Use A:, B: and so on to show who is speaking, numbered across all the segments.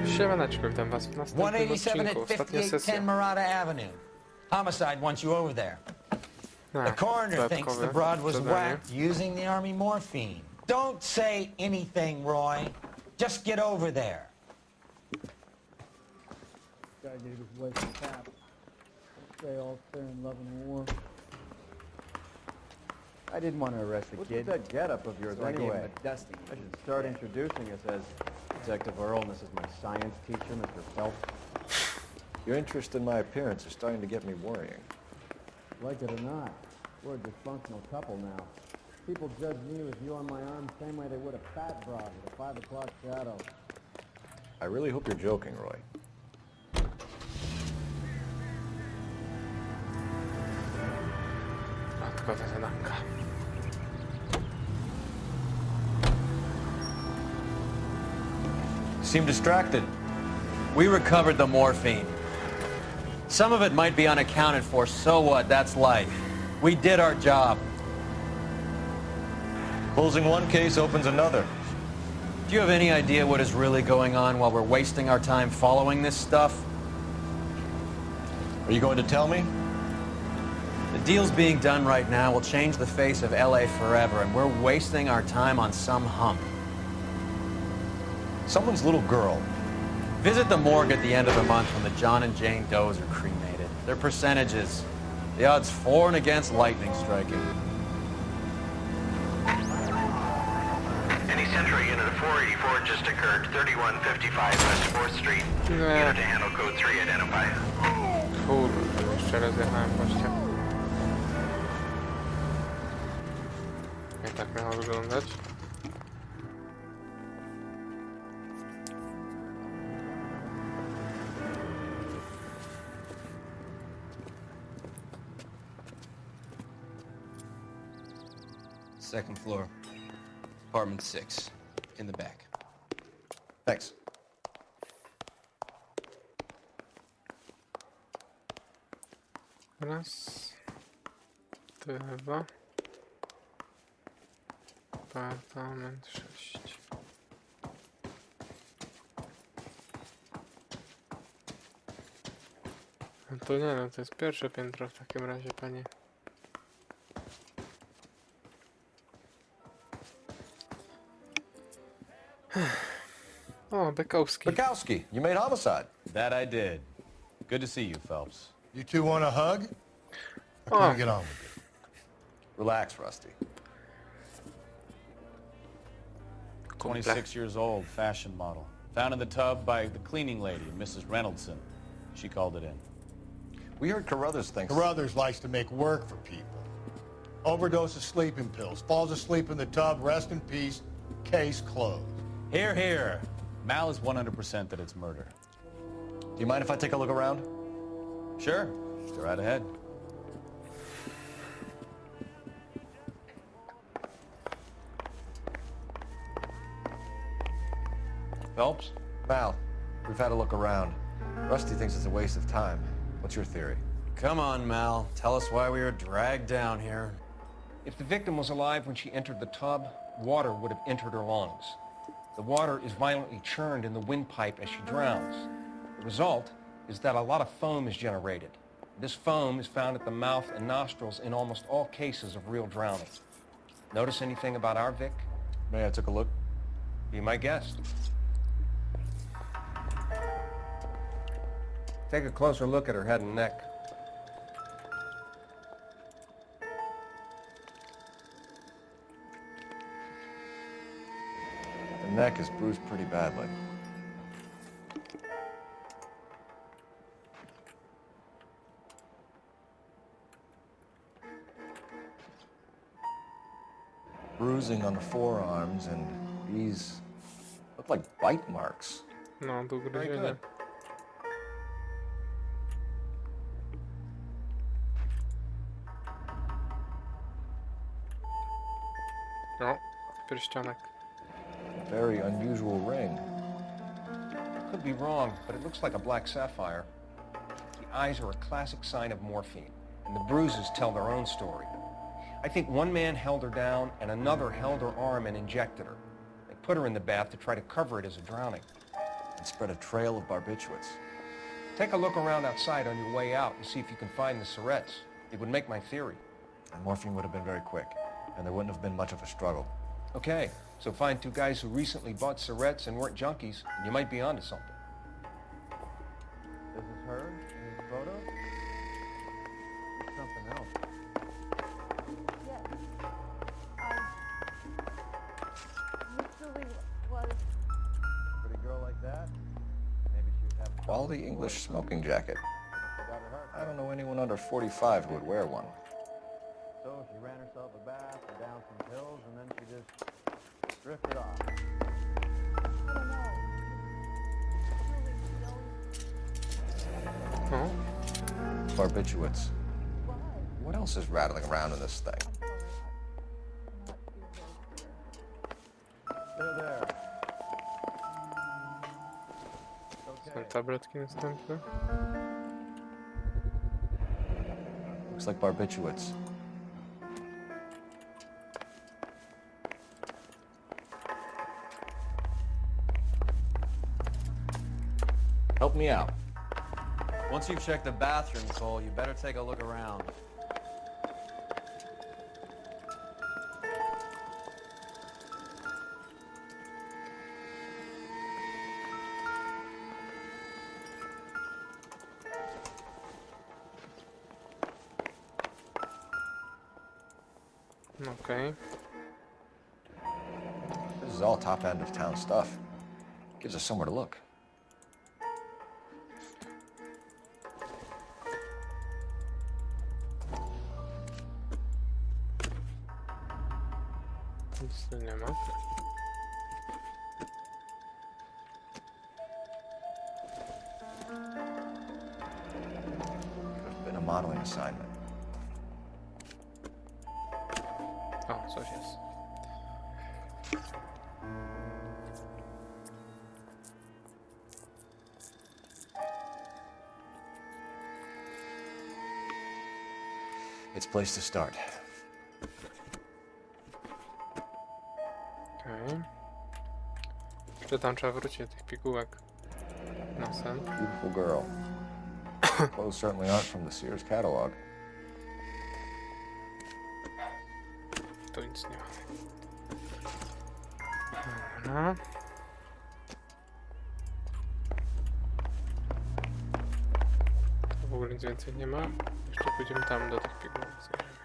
A: Siemaneczko, witam was w następnym
B: 187
A: odcinku.
B: at
A: Ostatnia
B: 5810
A: sesja.
B: Murata Avenue. Homicide wants you over there. The coroner thinks the broad was whacked using the army morphine. Don't say anything, Roy. Just get over there.
C: Guy gave his wife a tap. Stay all fair in love and war. I didn't want to arrest the
D: What's
C: kid.
D: with that getup of yours
C: So I gave him
D: anyway?
C: a dusting.
D: I should start introducing us as Detective Earl, and this is my science teacher, Mr. Phelps. Your interest in my appearance is starting to get me worrying.
C: Like it or not, we're a dysfunctional couple now. People judge me with you on my arm the same way they would a fat broad with a 5 o'clock shadow.
D: I really hope you're joking, Roy.
A: Matko wyzananka.
E: Seem distracted. We recovered the morphine. Some of it might be unaccounted for, so what? That's life. We did our job.
D: Closing one case opens another.
E: Do you have any idea what is really going on while we're wasting our time following this stuff?
D: Are you going to tell me?
E: The deals being done right now will change the face of LA forever, and we're wasting our time on some hump.
D: Someone's little girl.
E: Visit the morgue at the end of the month when the John and Jane Does are cremated. Their percentages. The odds for and against lightning striking.
F: Any Central Unit of 484 just occurred, 3155 West 4th Street. Unit to handle code 3, identify.
A: Kurde, jeszcze raz jechałem gościa. I tak miało wyglądać.
G: Second floor, apartment 6, in the back.
D: Thanks.
A: Raz, dwa. Apartament 6. No to nie no, to jest pierwsze piętro w takim razie, panie. O, Bekowski.
D: Bukowski, you made homicide.
H: That I did. Good to see you, Phelps.
I: You two want a hug? Or can
A: Oh.
I: we get on with it?
D: Relax, Rusty.
H: 26 years old, fashion model. Found in the tub by the cleaning lady, Mrs. Reynoldson. She called it in.
D: We heard Carruthers thinks...
I: Carruthers likes to make work for people. Overdose of sleeping pills. Falls asleep in the tub. Rest in peace. Case closed.
H: Here, here. Mal is 100% that it's murder.
D: Do you mind if I take a look around?
H: Sure. Go right ahead. Phelps?
D: Mal, we've had a look around. Rusty thinks it's a waste of time. What's your theory?
E: Come on, Mal. Tell us why we were dragged down here.
J: If the victim was alive when she entered the tub, water would have entered her lungs. The water is violently churned in the windpipe as she drowns. The result is that a lot of foam is generated. This foam is found at the mouth and nostrils in almost all cases of real drowning. Notice anything about our Vic?
D: May I take a look?
J: Be my guest. Take a closer look at her head and neck.
D: The neck is bruised pretty badly. Bruising on the forearms, and these look like bite marks.
A: No, do
J: Very
A: gryzienia.
J: good.
A: O, pierścionek.
D: Very unusual ring.
J: I could be wrong, but it looks like a black sapphire. The eyes are a classic sign of morphine, and the bruises tell their own story. I think one man held her down and another held her arm and injected her. They put her in the bath to try to cover it as a drowning.
D: and spread a trail of barbiturates.
J: Take a look around outside on your way out and see if you can find the Surretts. It would make my theory.
D: And morphine would have been very quick, and there wouldn't have been much of a struggle.
J: Okay, so find two guys who recently bought Surretts and weren't junkies, and you might be onto something.
C: This is her in this photo? It's something else.
K: Yes. Miss Julie was...
C: Pretty girl like that? Maybe she was having...
D: Quality English smoking jacket.
C: Got her heart.
D: I don't know anyone under 45 who would wear one.
C: So she ran herself a bath and down some pills, and then she just drifted off.
K: I don't know. Miss Julie, she always...
A: O,
D: Barbiturates.
K: Why?
D: What else is rattling around in this thing?
K: I'm sorry. I'm not being very clear.
C: There.
A: są tabletki następne.
D: Looks like barbiturates. Help me out.
E: Once you've checked the bathroom, Cole, you better take a look around.
A: Okej.
D: This is all top end of town stuff. Gives us somewhere to look.
A: Nic tu nie ma.
D: Could have been a modeling assignment.
A: O, coś jest.
D: It's a place to start.
A: Okej. Czy tam trzeba wrócić do tych pigułek na sen?
D: Beautiful girl. Clothes certainly aren't from the Sears catalog.
A: Tu nic nie ma. Dobra. Tu w ogóle nic więcej nie ma. Jeszcze pójdziemy tam do tych pigułek. Zajrzymy.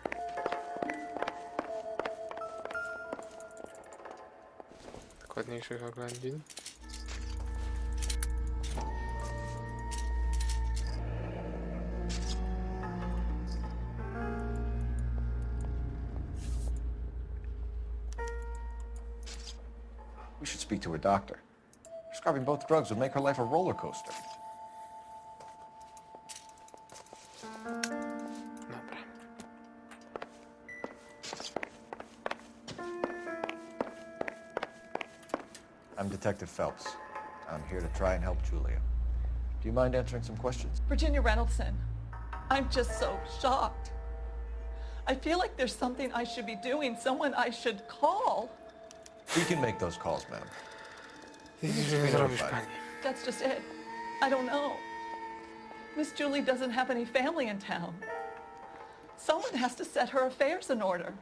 A: Dokładniejszych oględzin.
D: We should speak to her doctor. Prescribing both drugs would make her life a roller coaster.
A: Dobra.
D: I'm Detective Phelps. I'm here to try and help Julia. Do you mind answering some questions?
L: Virginia Reynoldson, I'm just so shocked. I feel like there's something I should be doing, someone I should call.
D: We can make those calls, ma'am.
A: Nic nie zrobisz, pani.
L: That's just it. I don't know. Miss Julie doesn't have any family in town. Someone has to set her affairs in order.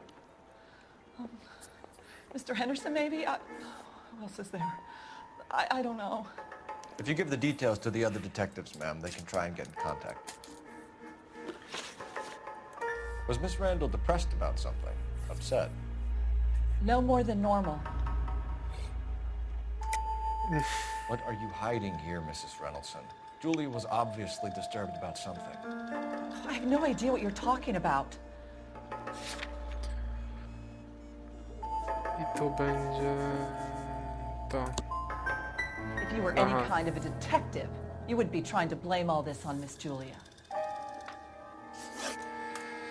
L: Mr. Henderson, maybe? Who else is there? I don't know.
D: If you give the details to the other detectives, ma'am, they can try and get in contact. Was Miss Randall depressed about something? Upset?
L: No more than normal.
D: What are you hiding here, Mrs. Reynoldson? Julia was obviously disturbed about something.
L: I have no idea what you're talking about.
A: I tu będzie to.
L: If you were any kind of a detective, you would be trying to blame all this on Miss Julia.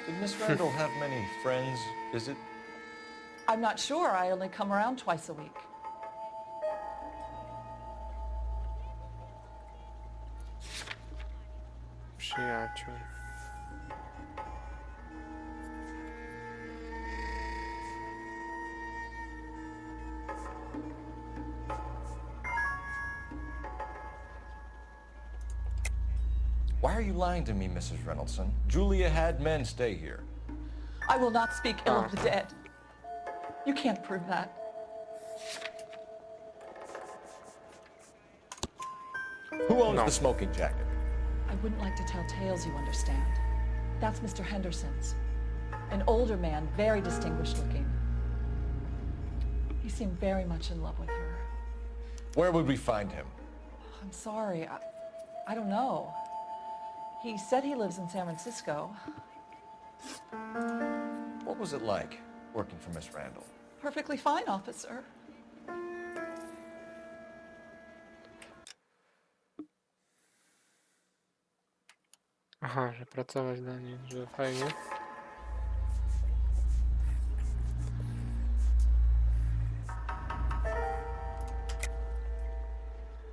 D: Did Miss Randall have many friends visit?
L: I'm not sure. I only come around twice a week.
A: Przyjaciół.
D: Why are you lying to me, Mrs. Reynoldson? Julia had men stay here.
L: I will not speak ill of the dead. You can't prove that.
D: Who owns the smoking jacket?
L: I wouldn't like to tell tales, you understand. That's Mr. Henderson's. An older man, very distinguished looking. He seemed very much in love with her.
D: Where would we find him?
L: I'm sorry, I don't know. He said he lives in San Francisco.
D: What was it like working for Miss Randall?
L: Perfectly fine, officer.
A: Aha, że pracować dla niej, że fajnie.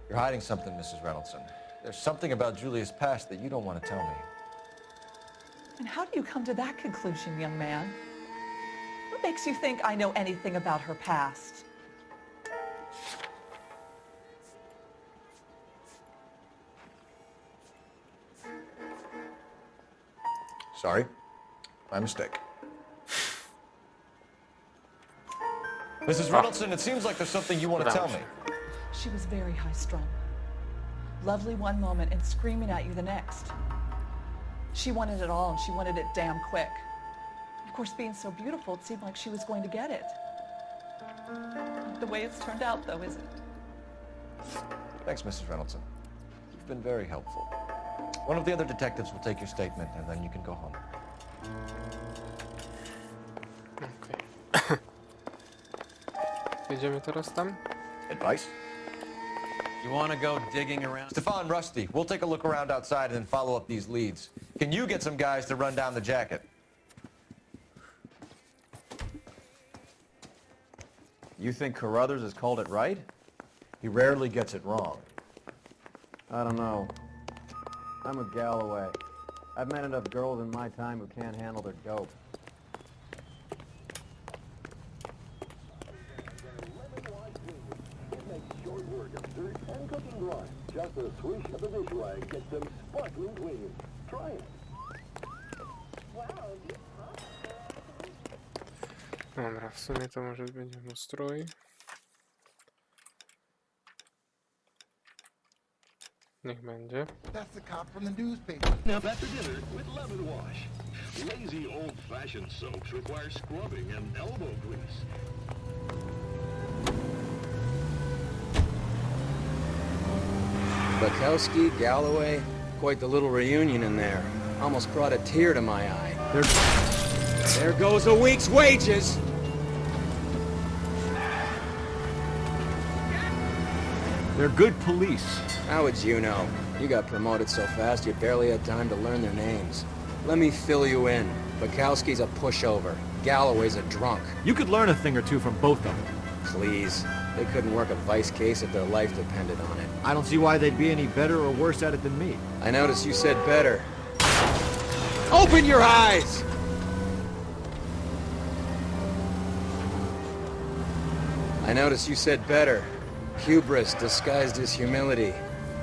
D: You're hiding something, Mrs. Reynoldson. There's something about Julia's past that you don't want to tell me.
L: And how do you come to that conclusion, young man? What makes you think I know anything about her past?
D: Sorry. My mistake. Mrs. Reynoldson, it seems like there's something you want to tell me.
L: She was very high-strung. Lovely one moment and screaming at you the next. She wanted it all, and she wanted it damn quick. Of course, being so beautiful, it seemed like she was going to get it. Not the way it's turned out, though, is it?
D: Thanks, Mrs. Reynoldson. You've been very helpful. One of the other detectives will take your statement, and then you can go home.
A: Okej. Jedziemy teraz tam?
D: Advice?
E: You want to go digging around?
D: Stefan, Rusty, we'll take a look around outside and then follow up these leads. Can you get some guys to run down the jacket? You think Carruthers has called it right? He rarely gets it wrong.
C: I don't know. I'm with Galloway. I've met enough girls in my time who can't handle their dope.
M: Just a swish of the dish rag gets them sparkling clean. Try it.
A: Dobra, w sumie to może będzie ustrój. Niech będzie.
M: That's the cop from the newspaper. Now after dinner with lemon wash. Lazy old-fashioned soaps require scrubbing and elbow grease.
N: Bukowski, Galloway, quite the little reunion in there. Almost brought a tear to my eye. There goes a week's wages!
O: They're good police.
N: How would you know? You got promoted so fast you barely had time to learn their names. Let me fill you in. Bukowski's a pushover. Galloway's a drunk.
O: You could learn a thing or two from both of them.
N: Please. They couldn't work a vice case if their life depended on it.
O: I don't see why they'd be any better or worse at it than me.
N: I noticed you said better. Open your eyes! I noticed you said better. Hubris disguised as humility.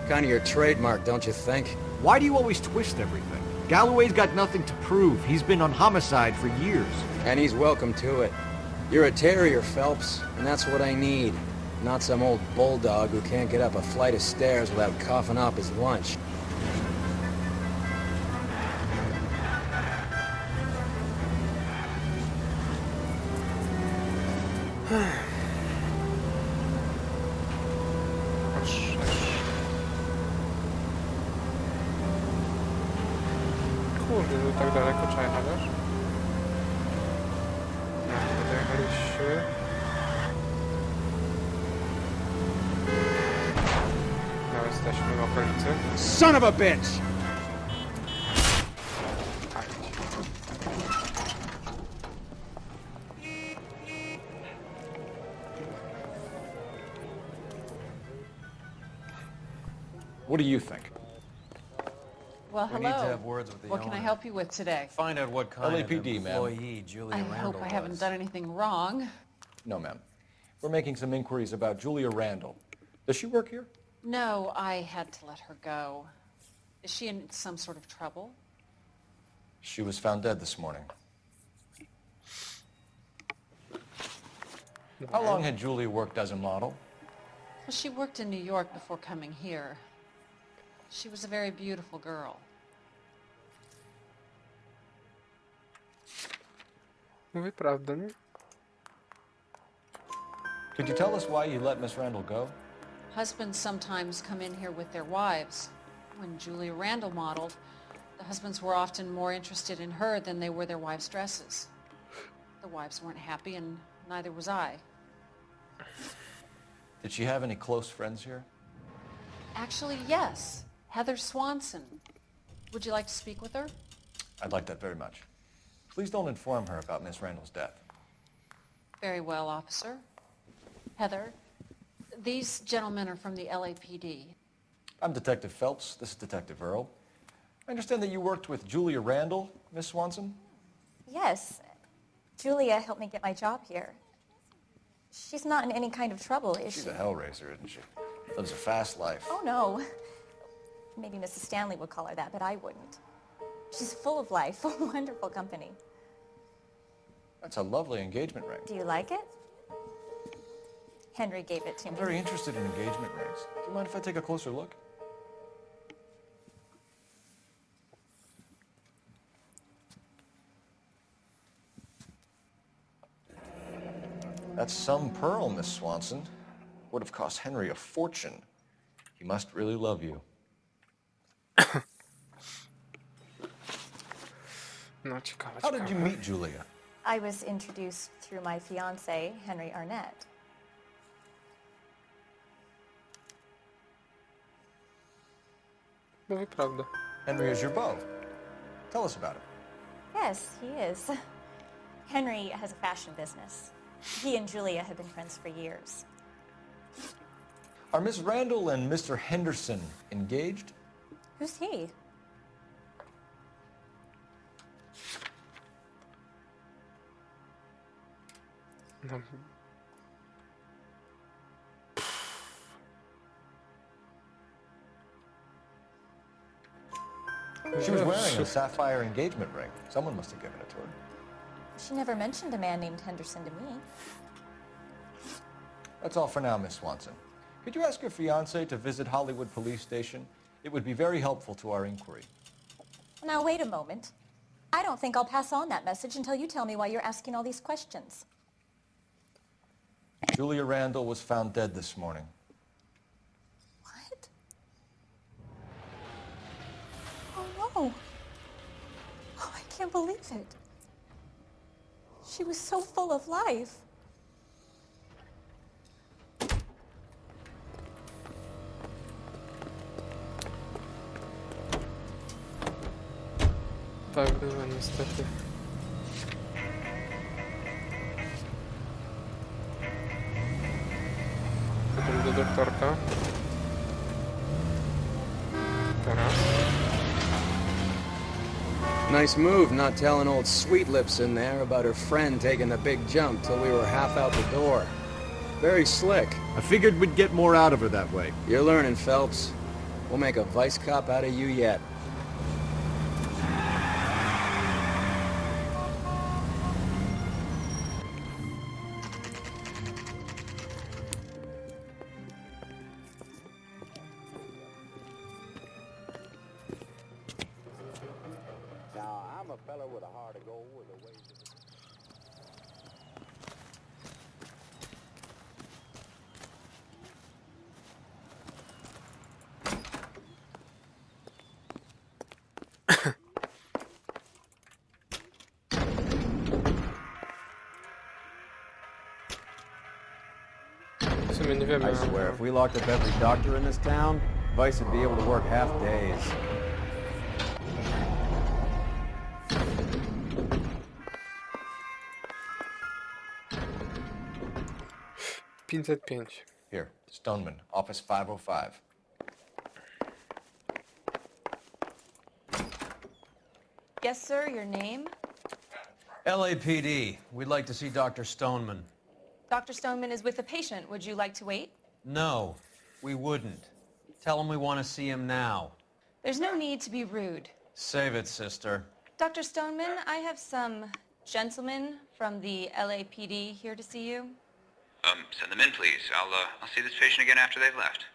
N: Kind of your trademark, don't you think?
O: Why do you always twist everything? Galloway's got nothing to prove. He's been on homicide for years.
N: And he's welcome to it. You're a terrier, Phelps, and that's what I need. Not some old bulldog who can't get up a flight of stairs without coughing up his lunch.
A: Kurde, że tak daleko trzeba jechać. No, dojechaliśmy. No, jesteśmy w okolicy.
N: Son of a bitch!
D: What do you think?
P: Well,
E: We
P: hello.
E: need to have words with the
P: What can I
E: owner.
P: help you with today?
E: Find out what kind
D: LAPD,
E: of
D: ma'am.
E: employee Julia
P: I
E: Randall
P: hope I haven't
E: was.
P: done anything wrong.
D: No, ma'am. We're making some inquiries about Julia Randall. Does she work here?
P: No, I had to let her go. Is she in some sort of trouble?
D: She was found dead this morning. How long had Julia worked as a model?
P: Well, she worked in New York before coming here. She was a very beautiful girl.
A: Mówi prawdę, nie?
D: Could you tell us why you let Miss Randall go?
P: Husbands sometimes come in here with their wives. When Julia Randall modeled, the husbands were often more interested in her than they were their wives' dresses. The wives weren't happy, and neither was I.
D: Did she have any close friends here?
P: Actually, yes. Heather Swanson. Would you like to speak with her?
D: I'd like that very much. Please don't inform her about Miss Randall's death.
P: Very well, officer. Heather, these gentlemen are from the LAPD.
D: I'm Detective Phelps. This is Detective Earl. I understand that you worked with Julia Randall, Miss Swanson?
Q: Yes. Julia helped me get my job here. She's not in any kind of trouble, is she?
D: She's a hellraiser, isn't she? Lives a fast life.
Q: Oh, no. Maybe Mrs. Stanley would call her that, but I wouldn't. She's full of life, wonderful company.
D: That's a lovely engagement ring.
Q: Do you like it? Henry gave it to
D: I'm
Q: me.
D: very interested in engagement rings. Do you mind if I take a closer look? That's some pearl, Miss Swanson. Would have cost Henry a fortune. He must really love you.
A: No, ciekawe,
D: How did you
A: ciekawe.
D: meet Julia?
Q: I was introduced through my fiancé, Henry Arnett.
A: Mówi prawdę.
D: Henry is your beau. Tell us about it.
Q: Yes, he is. Henry has a fashion business. He and Julia have been friends for years.
D: Are Miss Randall and Mr. Henderson engaged?
Q: Who's he?
A: No.
D: She was wearing a sapphire engagement ring. Someone must have given it to her.
Q: She never mentioned a man named Henderson to me.
D: That's all for now, Miss Swanson. Could you ask your fiancé to visit Hollywood Police Station? It would be very helpful to our inquiry.
Q: Now, wait a moment. I don't think I'll pass on that message until you tell me why you're asking all these questions.
D: Julia Randall was found dead this morning.
Q: What? Oh, no. Oh, I can't believe it. She was so full of life.
A: Tak było niestety. Potem do doktorka. Teraz.
N: Nice move not telling old Sweet Lips in there about her friend taking the big jump till we were half out the door. Very slick.
O: I figured we'd get more out of her that way.
N: You're learning, Phelps. We'll make a vice cop out of you yet.
C: Now, I'm a fella with a heart of gold with a ways of...
A: W sumie nie wiemy.
C: I swear, if we locked up every doctor in this town, Vice would be able to work half days.
D: Here, Stoneman, office 505.
Q: Yes, sir, your name?
E: LAPD. We'd like to see Dr. Stoneman.
Q: Dr. Stoneman is with a patient. Would you like to wait?
E: No, we wouldn't. Tell him we want to see him now.
R: There's no need to be rude.
H: Save it, sister.
R: Dr. Stoneman, I have some gentlemen from the LAPD here to see you.
S: Send them in, please. I'll see this patient again after they've left.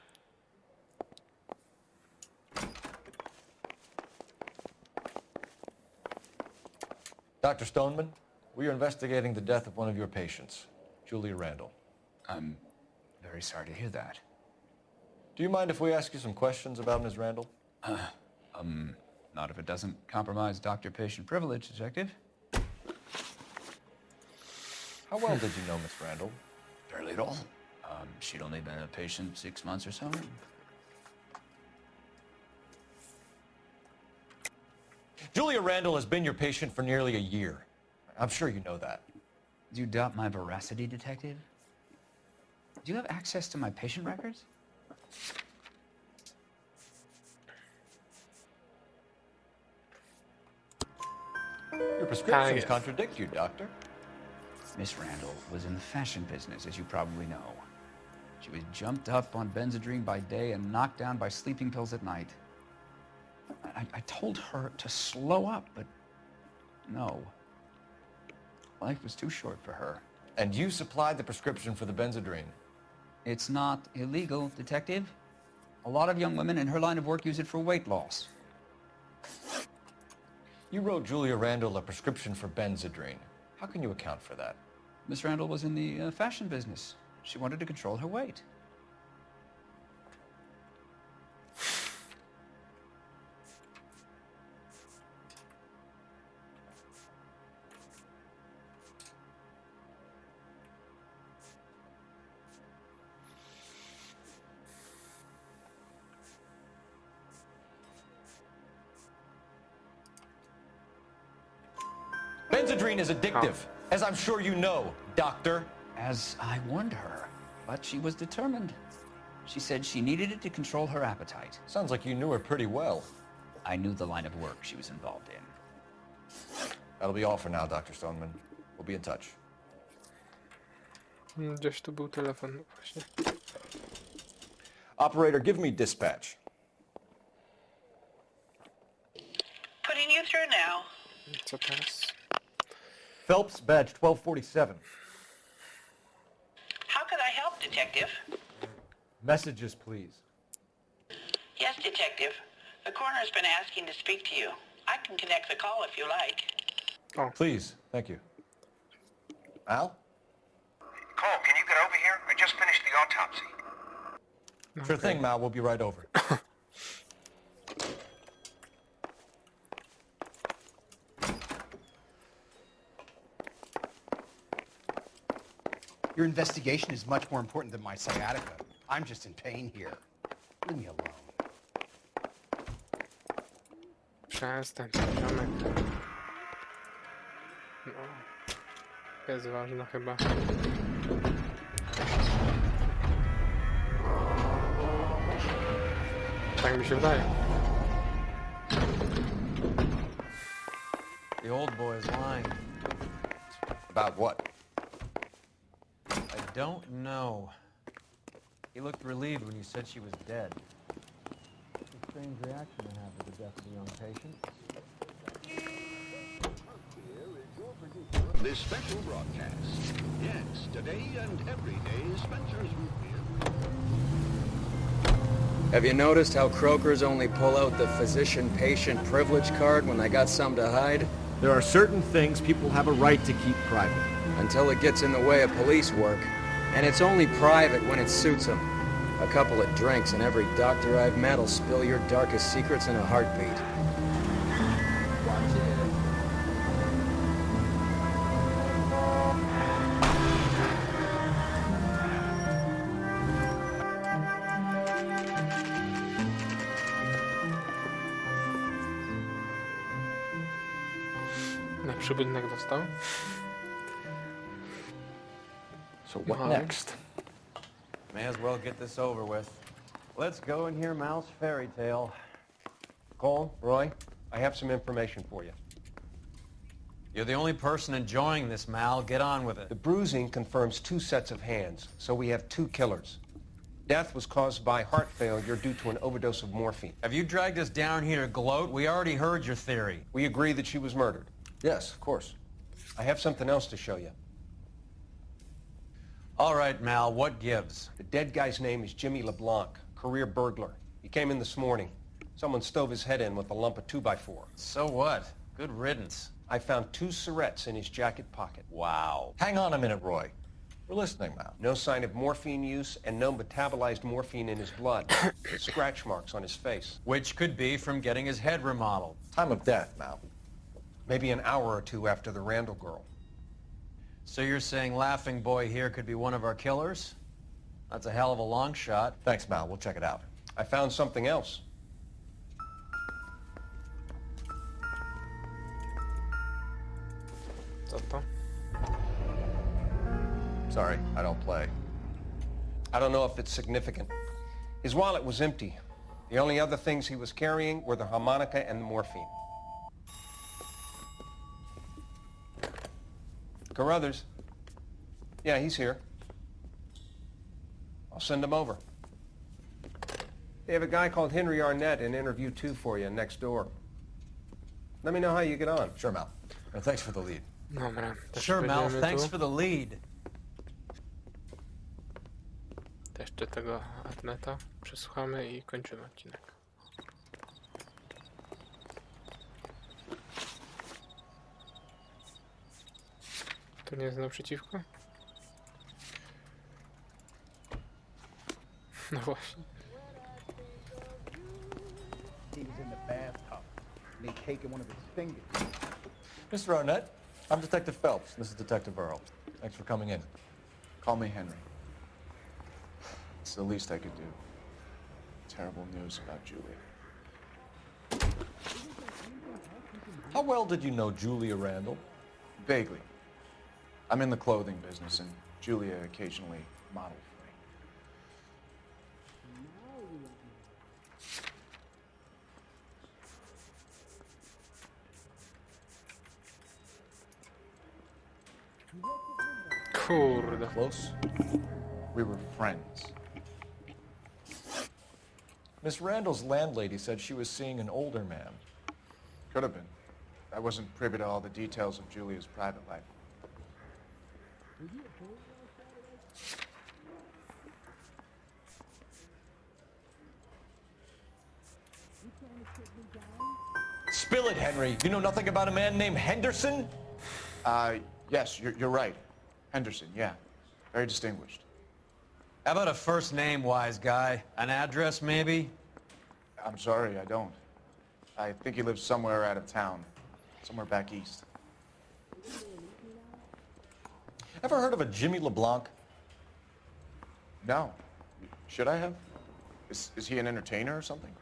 D: Dr. Stoneman, we are investigating the death of one of your patients, Julia Randall.
S: I'm very sorry to hear that.
D: Do you mind if we ask you some questions about Ms. Randall?
S: Not if it doesn't compromise doctor-patient privilege, Detective.
D: How well did you know Miss Randall?
S: Barely at all. She'd only been a patient 6 months or so.
D: Julia Randall has been your patient for nearly a year. I'm sure you know that.
S: Do you doubt my veracity, Detective? Do you have access to my patient records?
D: Your prescriptions contradict you, Doctor.
S: Miss Randall was in the fashion business, as you probably know. She was jumped up on Benzedrine by day and knocked down by sleeping pills at night. I told her to slow up, but no. Life was too short for her.
D: And you supplied the prescription for the Benzedrine?
S: It's not illegal, Detective. A lot of young women in her line of work use it for weight loss.
D: You wrote Julia Randall a prescription for Benzedrine. How can you account for that?
S: Miss Randall was in the fashion business. She wanted to control her weight.
D: Benzedrine is addictive, as I'm sure you know, Doctor.
S: As I warned her, but she was determined. She said she needed it to control her appetite.
D: Sounds like you knew her pretty well.
S: I knew the line of work she was involved in.
D: That'll be all for now, Dr. Stoneman. We'll be in touch.
A: Gdzieś tu był telefon właśnie.
D: Operator, give me dispatch.
T: Putting you through now.
A: Co teraz?
D: Phelps, badge 1247.
T: How could I help, Detective?
D: Messages, please.
T: Yes, Detective. The coroner's been asking to speak to you. I can connect the call if you like.
D: Oh. Please, thank you. Al?
F: Cole, can you get over here? I just finished the autopsy.
D: Sure thing, Mal. We'll be right over.
U: Your investigation is much more important than my sciatica. I'm just in pain here. Leave me alone.
A: Przestań, ziomek. No. Jest ważna chyba. Tak mi się wydaje.
E: The old boy is lying.
D: About what?
E: I don't know. He looked relieved when you said she was dead.
C: It's a strange reaction to have to the death of a young patient.
M: This special broadcast. Yes, today and every day, Spencer's Root Beer.
N: Have you noticed how Croakers only pull out the physician-patient privilege card when they got something to hide?
O: There are certain things people have a right to keep private.
N: Until it gets in the way of police work. And it's only private when it suits them. A couple of drinks and every doctor I've met will spill your darkest secrets in a heartbeat.
C: Watch it.
A: Na przybytek dostał.
D: So what next?
E: May as well get this over with.
J: Let's go and hear Mal's fairy tale. Cole, Roy, I have some information for you.
E: You're the only person enjoying this, Mal. Get on with it.
J: The bruising confirms 2 sets of hands, so we have 2 killers. Death was caused by heart failure due to an overdose of morphine.
E: Have you dragged us down here to gloat? We already heard your theory.
J: We agree that she was murdered.
D: Yes, of course.
J: I have something else to show you.
E: All right, Mal, what gives?
J: The dead guy's name is Jimmy LeBlanc, career burglar. He came in this morning. Someone stove his head in with a lump of 2x4.
E: So what? Good riddance.
J: I found 2 cigarettes in his jacket pocket.
E: Wow.
D: Hang on a minute, Roy. We're listening now.
J: No sign of morphine use and no metabolized morphine in his blood. Scratch marks on his face.
E: Which could be from getting his head remodeled.
D: Time of death, Mal.
J: Maybe an hour or 2 after the Randall girl.
E: So you're saying Laughing Boy here could be one of our killers? That's a hell of a long shot.
D: Thanks, Mal. We'll check it out.
J: I found something else.
A: Co to?
D: Sorry, I don't play.
J: I don't know if it's significant. His wallet was empty. The only other things he was carrying were the harmonica and the morphine. Carruthers. Yeah, he's here. I'll send him over. They have a guy called Henry Arnett in interview 2 for you next door. Let me know how you get on.
D: Sure, Mal. And thanks for the lead.
A: Dobra. też
E: Sure, Mal,
A: będziemy
E: thanks
A: tu.
E: for the lead.
A: Jeszcze tego Arneta przesłuchamy i kończymy odcinek. To nie jest naprzeciwko? No właśnie.
B: He was in the bathtub, and he'd taken one of his fingers.
D: Mr. Arnett, I'm Detective Phelps. This is Detective Earl. Thanks for coming in.
V: Call me Henry. It's the least I could do. Terrible news about Julia.
D: How well did you know Julia Randall?
V: Vaguely. I'm in the clothing business, and Julia occasionally modeled for me.
A: Kurde.
V: Close? We were friends.
D: Miss Randall's landlady said she was seeing an older man.
V: Could have been. I wasn't privy to all the details of Julia's private life.
D: Spill it, Henry. You know nothing about a man named Henderson?
V: Yes, you're right. Henderson, yeah. Very distinguished.
E: How about a first name, wise guy? An address, maybe?
V: I'm sorry, I don't. I think he lives somewhere out of town. Somewhere back east.
D: Ever heard of a Jimmy LeBlanc?
V: No. Should I have? Is he an entertainer or something?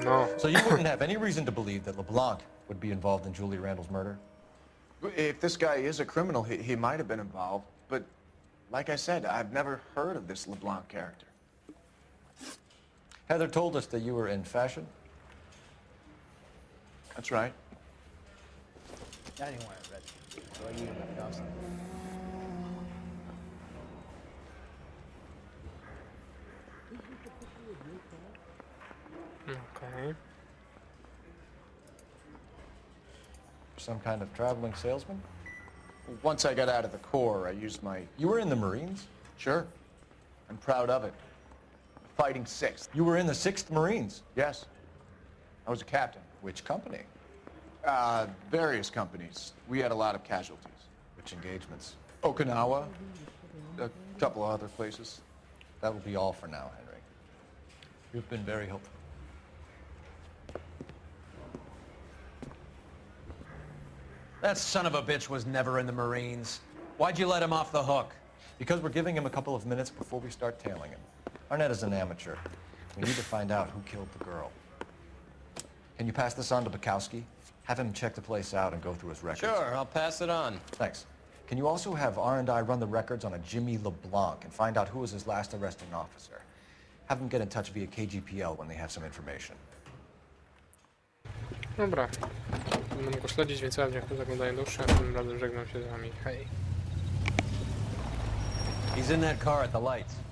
A: No.
D: So you wouldn't have any reason to believe that LeBlanc would be involved in Julia Randall's murder?
V: If this guy is a criminal, he might have been involved. But like I said, I've never heard of this LeBlanc character.
D: Heather told us that you were in fashion.
V: That's right.
B: I didn't want to arrest you, so I used my costume.
A: Okay.
D: Some kind of traveling salesman?
V: Once I got out of the Corps, I used my...
D: You were in the Marines?
V: Sure. I'm proud of it. Fighting 6th.
D: You were in the 6th Marines?
V: Yes. I was a captain.
D: Which company?
V: Various companies. We had a lot of casualties.
D: Which engagements?
V: Okinawa. A couple of other places.
D: That will be all for now, Henry. You've been very helpful.
E: That son of a bitch was never in the Marines. Why'd you let him off the hook?
D: Because we're giving him a couple of minutes before we start tailing him. Arnett is an amateur. We need to find out who killed the girl. Can you pass this on to Bukowski? Have him check the place out and go through his records.
G: Sure, I'll pass it on.
D: Thanks. Can you also have R&I run the records on a Jimmy LeBlanc and find out who was his last arresting officer? Have them get in touch via KGPL when they have some information.
A: Dobra. Będę go śledzić, więc ja zaglądaję do uszy, a tym razem żegnam się z wami. Hej.
E: He's in that car at the lights.